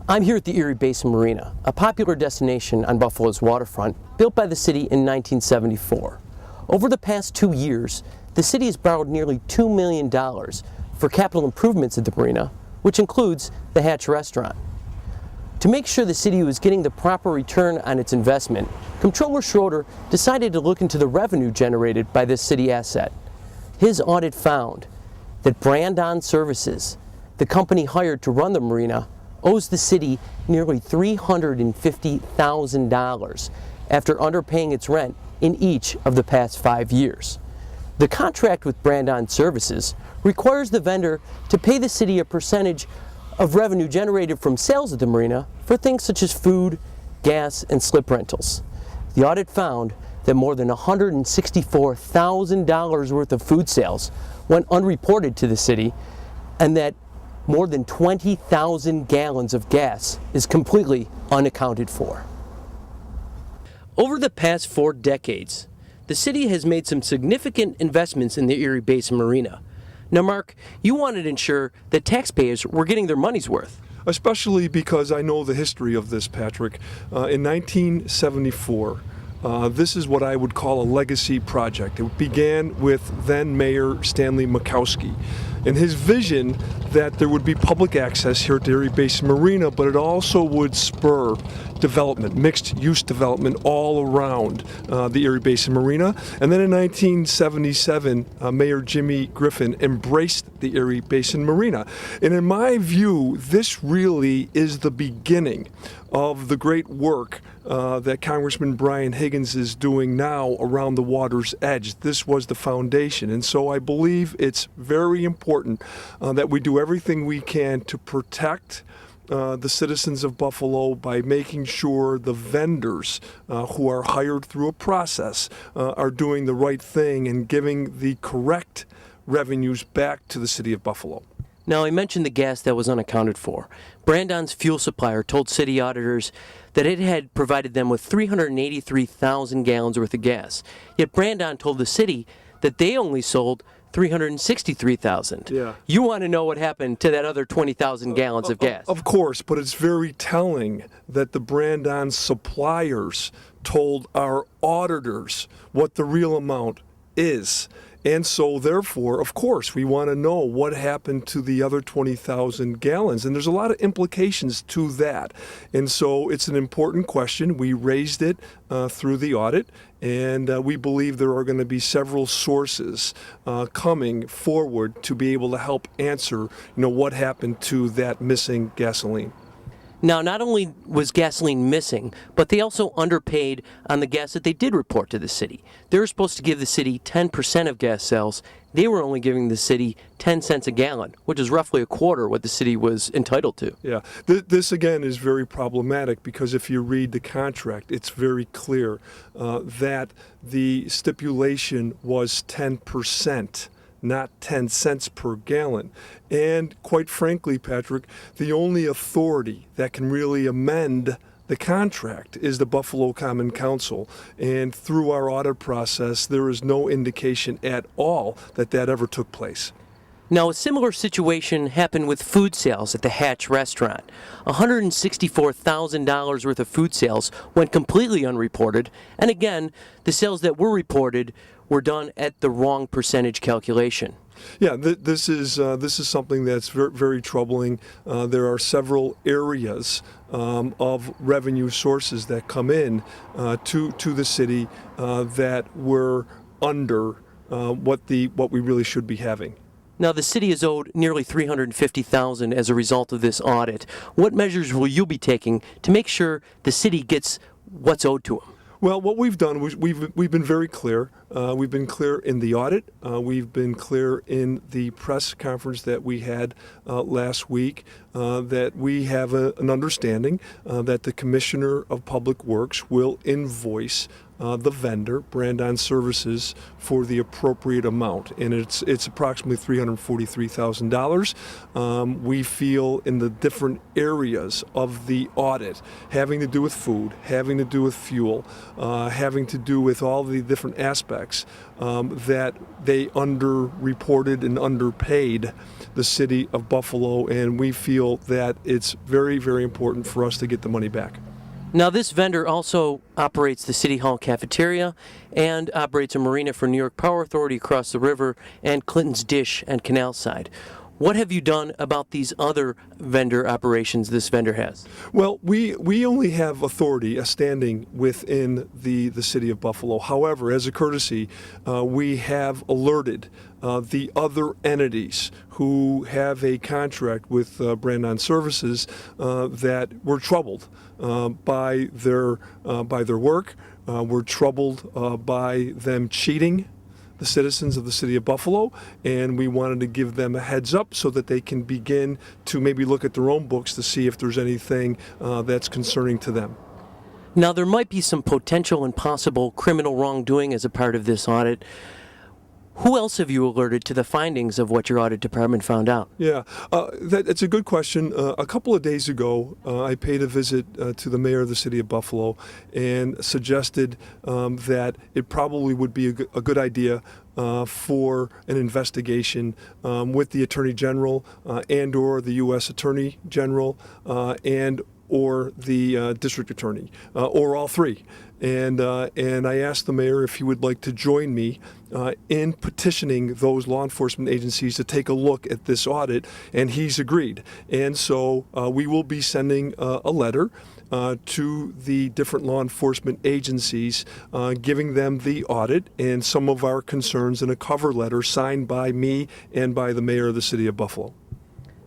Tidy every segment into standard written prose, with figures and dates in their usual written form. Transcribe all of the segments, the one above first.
I'm here at the Erie Basin Marina, a popular destination on Buffalo's waterfront, built by the city in 1974. Over the past 2 years, the city has borrowed nearly $2 million for capital improvements at the marina, which includes the Hatch restaurant. To make sure the city was getting the proper return on its investment, Comptroller Schroeder decided to look into the revenue generated by this city asset. His audit found that Brand-On Services, the company hired to run the marina, owes the city nearly $350,000 after underpaying its rent in each of the past 5 years. The contract with Brand-On Services requires the vendor to pay the city a percentage of revenue generated from sales at the marina for things such as food, gas, and slip rentals. The audit found that more than $164,000 worth of food sales went unreported to the city, and that more than 20,000 gallons of gas is completely unaccounted for. Over the past 4 decades, the city has made some significant investments in the Erie Basin Marina. Now, Mark, you wanted to ensure that taxpayers were getting their money's worth. Especially because I know the history of this, Patrick. In 1974, this is what I would call a legacy project. It began with then Mayor Stanley Makowski and his vision that there would be public access here at the Erie Basin Marina, but it also would spur development, mixed use development all around the Erie Basin Marina. And then in 1977, Mayor Jimmy Griffin embraced the Erie Basin Marina. And in my view, this really is the beginning of the great work that Congressman Brian Higgins is doing now around the water's edge. This was the foundation. And so I believe it's very important that we do everything we can to protect the citizens of Buffalo by making sure the vendors who are hired through a process are doing the right thing and giving the correct revenues back to the city of Buffalo. Now, I mentioned the gas that was unaccounted for. Brand-On's fuel supplier told city auditors that it had provided them with 383,000 gallons worth of gas. Yet Brand-On told the city that they only sold 363,000. Yeah. You want to know what happened to that other 20,000 gallons of gas? Of course, but it's very telling that the Brand-On suppliers told our auditors what the real amount is. And so, therefore, of course, we want to know what happened to the other 20,000 gallons. And there's a lot of implications to that. And so it's an important question. We raised it through the audit, and we believe there are going to be several sources coming forward to be able to help answer, what happened to that missing gasoline. Now, not only was gasoline missing, but they also underpaid on the gas that they did report to the city. They were supposed to give the city 10% of gas sales. They were only giving the city 10 cents a gallon, which is roughly a quarter what the city was entitled to. Yeah, this again is very problematic because if you read the contract, it's very clear that the stipulation was 10%. Not 10 cents per gallon. And quite frankly, Patrick, the only authority that can really amend the contract is the Buffalo Common Council. And through our audit process, there is no indication at all that that ever took place. Now, a similar situation happened with food sales at the Hatch restaurant. $164,000 worth of food sales went completely unreported, and again, the sales that were reported were done at the wrong percentage calculation. Yeah, this is something that's very, very troubling. There are several areas of revenue sources that come in to the city that were under what we really should be having. Now, the city is owed nearly $350,000 as a result of this audit. What measures will you be taking to make sure the city gets what's owed to them? Well, what we've done was we've been very clear. We've been clear in the audit. We've been clear in the press conference that we had last week that we have an understanding that the Commissioner of Public Works will invoice the vendor, Brand-On Services, for the appropriate amount, and it's approximately $343,000. We feel in the different areas of the audit, having to do with food, having to do with fuel, having to do with all the different aspects, that they underreported and underpaid the city of Buffalo, and we feel that it's very, very important for us to get the money back. Now, this vendor also operates the City Hall cafeteria and operates a marina for New York Power Authority across the river and Clinton's Dish and Canal Side. What have you done about these other vendor operations this vendor has? Well, we only have authority, a standing within the city of Buffalo. However, as a courtesy, we have alerted the other entities who have a contract with Brand-On Services that we're troubled by their work. We're troubled by them cheating the citizens of the city of Buffalo, and we wanted to give them a heads up so that they can begin to maybe look at their own books to see if there's anything that's concerning to them. Now, there might be some potential and possible criminal wrongdoing as a part of this audit. Who else have you alerted to the findings of what your audit department found out? Yeah, that's a good question. A couple of days ago, I paid a visit to the mayor of the city of Buffalo and suggested that it probably would be a good idea for an investigation with the Attorney General and or the U.S. Attorney General and or the district attorney, or all three. And I asked the mayor if he would like to join me in petitioning those law enforcement agencies to take a look at this audit, and he's agreed. And so we will be sending a letter to the different law enforcement agencies, giving them the audit and some of our concerns in a cover letter signed by me and by the mayor of the city of Buffalo.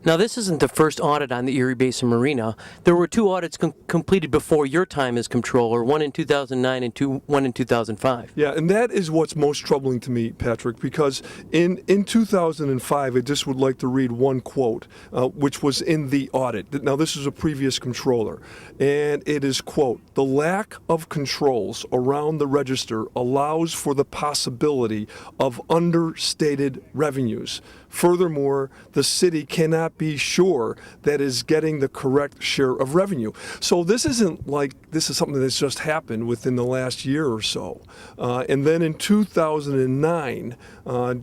Now, this isn't the first audit on the Erie Basin Marina. There were two audits completed before your time as comptroller, one in 2009 and one in 2005. Yeah, and that is what's most troubling to me, Patrick, because in 2005, I just would like to read one quote, which was in the audit. Now, this is a previous comptroller, and it is, quote, "The lack of controls around the register allows for the possibility of understated revenues. Furthermore, the city cannot be sure that is getting the correct share of revenue." So this isn't like this is something that's just happened within the last year or so. And then in 2009,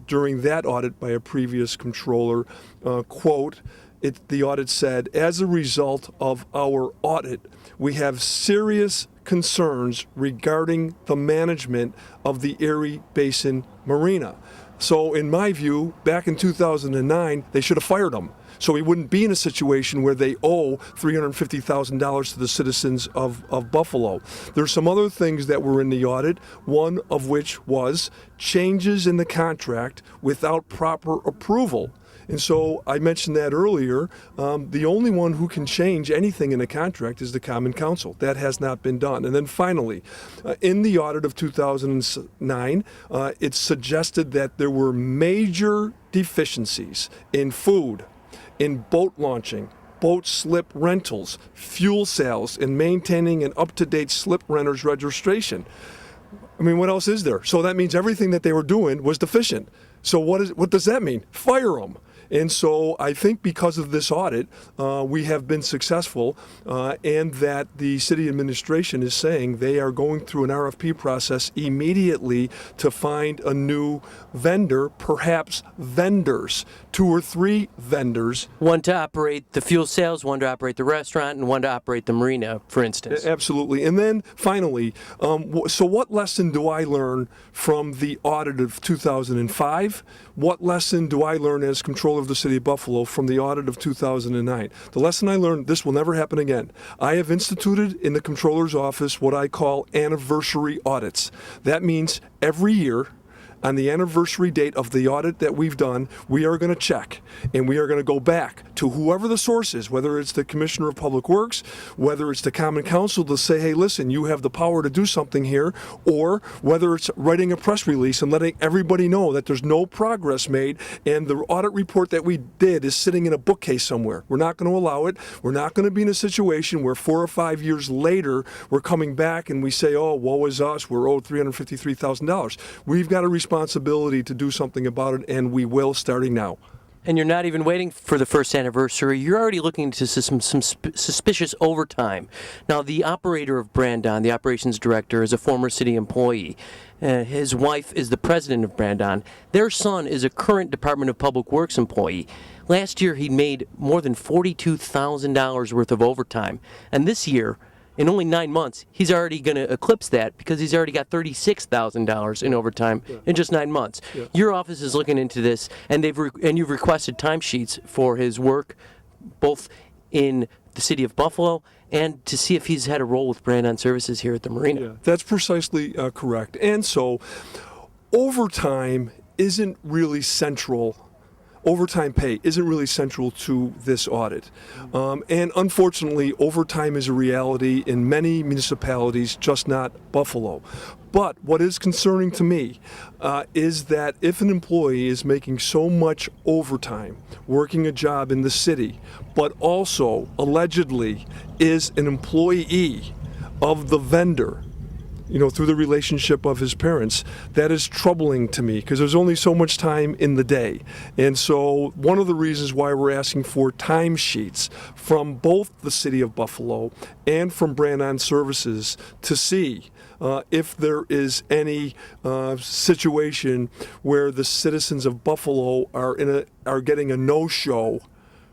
during that audit by a previous comptroller, quote, the audit said, "As a result of our audit, we have serious concerns regarding the management of the Erie Basin Marina." So in my view, back in 2009, they should have fired him. So we wouldn't be in a situation where they owe $350,000 to the citizens of Buffalo. There's some other things that were in the audit, one of which was changes in the contract without proper approval. And so I mentioned that earlier. The only one who can change anything in a contract is the Common Council. That has not been done. And then finally, in the audit of 2009, it suggested that there were major deficiencies in food, in boat launching, boat slip rentals, fuel sales, and maintaining an up-to-date slip renter's registration. I mean, what else is there? So that means everything that they were doing was deficient. So what does that mean? Fire them. And so I think because of this audit, we have been successful, and that the city administration is saying they are going through an RFP process immediately to find a new vendor, perhaps vendors, 2 or 3 vendors. One to operate the fuel sales, one to operate the restaurant, and one to operate the marina, for instance. Absolutely. And then finally, so what lesson do I learn from the audit of 2005? What lesson do I learn as comptroller of the city of Buffalo from the audit of 2009? The lesson I learned, this will never happen again. I have instituted in the comptroller's office what I call anniversary audits. That means every year, on the anniversary date of the audit that we've done, we are going to check, and we are going to go back to whoever the source is, whether it's the Commissioner of Public Works, whether it's the Common Council, to say, hey, listen, you have the power to do something here, or whether it's writing a press release and letting everybody know that there's no progress made, and the audit report that we did is sitting in a bookcase somewhere. We're not going to allow it. We're not going to be in a situation where 4 or 5 years later we're coming back and we say, oh, woe is us, we're owed $353,000. We've got a responsibility to do something about it, and we will, starting now. And you're not even waiting for the first anniversary. You're already looking into some suspicious overtime. Now, the operator of Brandon, the operations director, is a former city employee. His wife is the president of Brandon. Their son is a current Department of Public Works employee. Last year, he made more than $42,000 worth of overtime. And this year, in only 9 months, he's already going to eclipse that because he's already got $36,000 in overtime in just 9 months. Yeah. Your office is looking into this, and you've requested timesheets for his work, both in the city of Buffalo and to see if he's had a role with Brandon Services here at the marina. Yeah, that's precisely correct. And so, overtime isn't really central. Overtime pay isn't really central to this audit. And unfortunately, overtime is a reality in many municipalities, just not Buffalo. But what is concerning to me is that if an employee is making so much overtime, working a job in the city, but also allegedly is an employee of the vendor, through the relationship of his parents, that is troubling to me because there's only so much time in the day. And so one of the reasons why we're asking for timesheets from both the city of Buffalo and from Brandon Services to see if there is any situation where the citizens of Buffalo are getting a no-show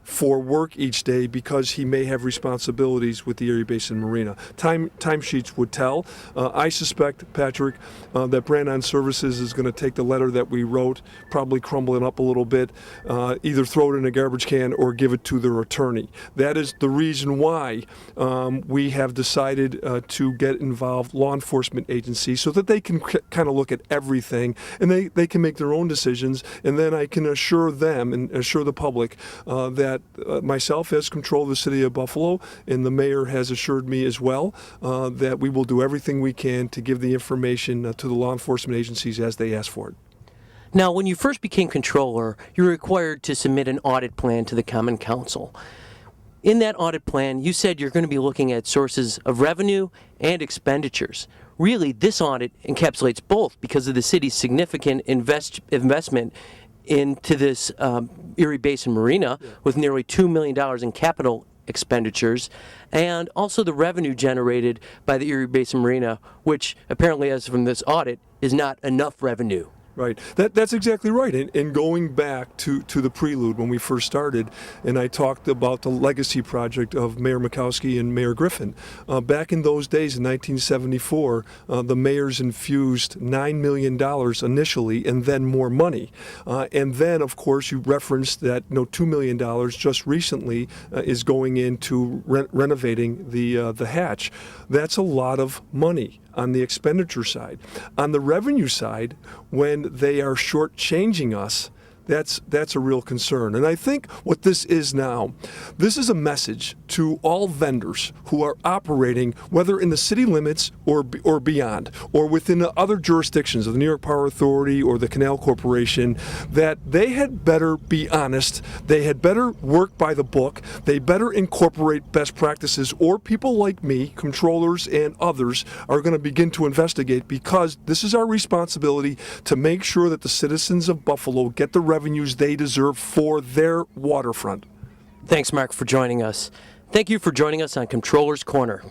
for work each day because he may have responsibilities with the Erie Basin Marina. Timesheets would tell. I suspect, Patrick, that Brandon Services is going to take the letter that we wrote, probably crumble it up a little bit, either throw it in a garbage can or give it to their attorney. That is the reason why we have decided to get involved law enforcement agencies so that they can kind of look at everything and they can make their own decisions, and then I can assure them and assure the public that myself as Comptroller of the City of Buffalo, and the Mayor has assured me as well, that we will do everything we can to give the information to the law enforcement agencies as they ask for it. Now, when you first became Comptroller, you were required to submit an audit plan to the Common Council. In that audit plan, you said you're going to be looking at sources of revenue and expenditures. Really, this audit encapsulates both because of the city's significant investment into this Erie Basin Marina with nearly $2 million in capital expenditures, and also the revenue generated by the Erie Basin Marina, which apparently, as from this audit, is not enough revenue. Right. That's exactly right. And going back to the prelude when we first started, and I talked about the legacy project of Mayor Mikowski and Mayor Griffin. Back in those days, in 1974, the mayors infused $9 million initially and then more money. And then, of course, you referenced that $2 million just recently is going into renovating the hatch. That's a lot of money on the expenditure side. On the revenue side, when they are shortchanging us, that's a real concern. And I think what this is now, this is a message to all vendors who are operating, whether in the city limits or beyond, or within the other jurisdictions of the New York Power Authority or the Canal Corporation, that they had better be honest, they had better work by the book, they better incorporate best practices, or people like me, controllers and others, are going to begin to investigate, because this is our responsibility to make sure that the citizens of Buffalo get the revenues they deserve for their waterfront. Thanks, Mark, for joining us. Thank you for joining us on Comptroller's Corner.